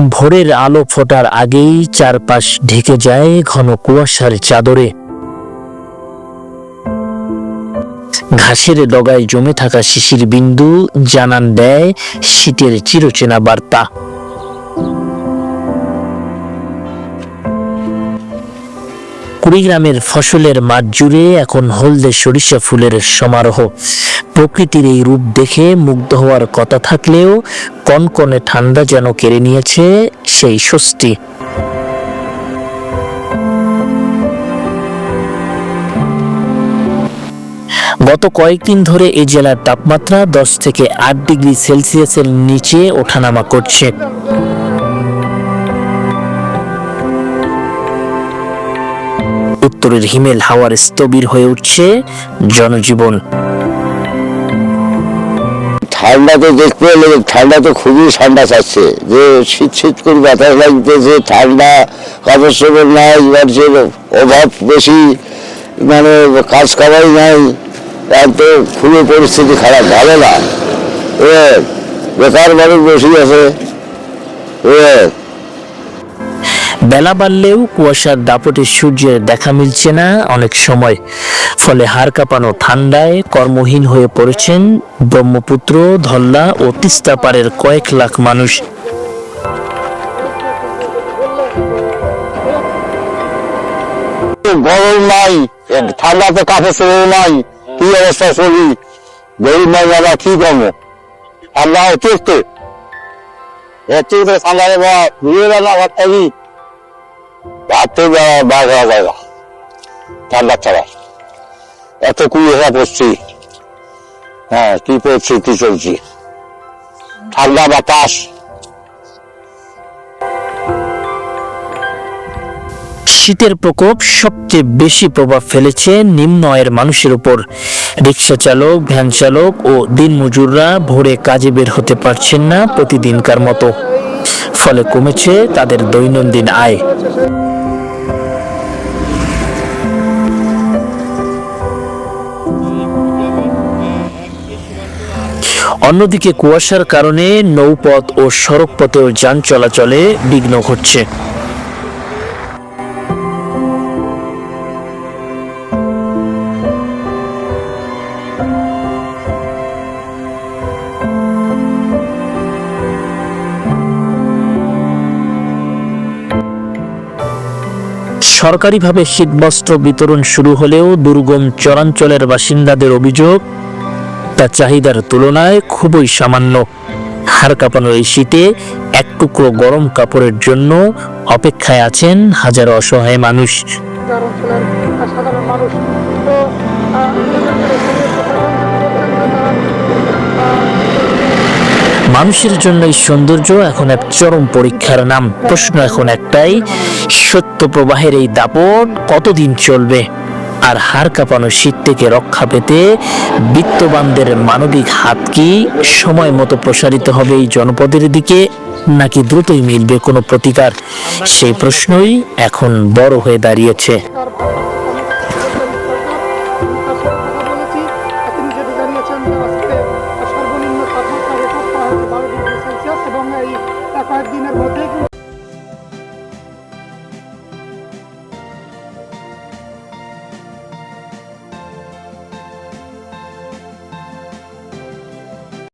ভোরের আলো ফোটার আগেই চারপাশ ঢেকে যায় ঘন কুয়াশার চাদরে। ঘাসের ডগায় জমে থাকা শিশির বিন্দু জানান দেয় শীতের চিরচেনা বার্তা। কুড়িগ্রামের ফসলের মাঠ জুড়ে এখন হলদে সরিষা ফুলের সমারোহ। প্রকৃতির এই রূপ দেখে মুগ্ধ হওয়ার কথা থাকলেও কনকনে ঠান্ডা যেন কেড়ে নিয়েছে সেই স্বস্তি। গত কয়েকদিন ধরে এই জেলার তাপমাত্রা 10 থেকে 8 ডিগ্রি সেলসিয়াসের নিচে ওঠানামা করছে। উত্তরের হিমেল হাওয়ার স্থবির হয়ে উঠছে জনজীবন। ঠান্ডা তো দেখতে এলে ঠান্ডা তো খুবই ঠান্ডা চাচ্ছে, যে শীত শীত করে বাতাস লাগতেছে, ঠান্ডা কাপড় চোপড় নাই, মানুষের অভাব বেশি, মানে কাজ কামাই নাই, তো খুবই পরিস্থিতি খারাপ, ভালো না। বেকার মানুষ বসে আছে। বেলা বাড়লেও কুয়াশার দাপটে সূর্যের দেখা মিলছে না অনেক সময়। ফলে হাড় কাঁপানো ঠান্ডায় কর্মহীন হয়ে পড়েছেন ব্রহ্মপুত্র, ধল্লা ও তিস্তা পাড়ের কয়েক লাখ মানুষ। গরম নাই, ঠান্ডাতে কাপড় চোপড় নাই, কি অবস্থা চলি, গরিব মানুষ কি করবো? ঠান্ডা অতিরিক্ত ঠান্ডা ভাত থাকি, ভাত বার করা যায় না ঠান্ডা ছাড়া। এত কুয়াশা পড়ছি, কি পড়ছি, কি চলছি, ঠান্ডা বাতাস। শীতের প্রকোপ সবচেয়ে বেশি প্রভাব ফেলেছে নিম্ন আয়ের মানুষের উপর। রিক্সা চালক, ভ্যান চালক ও দিনমজুররা ভোরে কাজে বের হতে পারছেন না প্রতিদিনকার মতো। ফলে কমেছে তাদের দৈনন্দিন আয়। অন্যদিকে কুয়াশার কারণে নৌপথ ও সড়ক পথেও যান চলাচলে বিঘ্ন ঘটছে। সরকারিভাবে শীতবস্ত্র বিতরণ শুরু হলেও দুর্গম চরাঞ্চলের বাসিন্দাদের অভিযোগ তা চাহিদার তুলনায় খুবই সামান্য। হাড় কাঁপানো এই শীতে এক টুকরো গরম কাপড়ের জন্য অপেক্ষায় আছেন হাজারো অসহায় মানুষ। মানুষের জন্য এই সৌন্দর্য এখন এক চরম পরীক্ষার নাম। প্রশ্ন এখন একটাই, সত্য প্রবাহের এই দাপট কতদিন চলবে? আর হাড় কাঁপানো শীত থেকে রক্ষা পেতে বিত্তবানদের মানবিক হাত কি সময় মতো প্রসারিত হবে এই জনপদের দিকে, নাকি দ্রুতই মিলবে কোনো প্রতিকার? সেই প্রশ্নই এখন বড় হয়ে দাঁড়িয়েছে।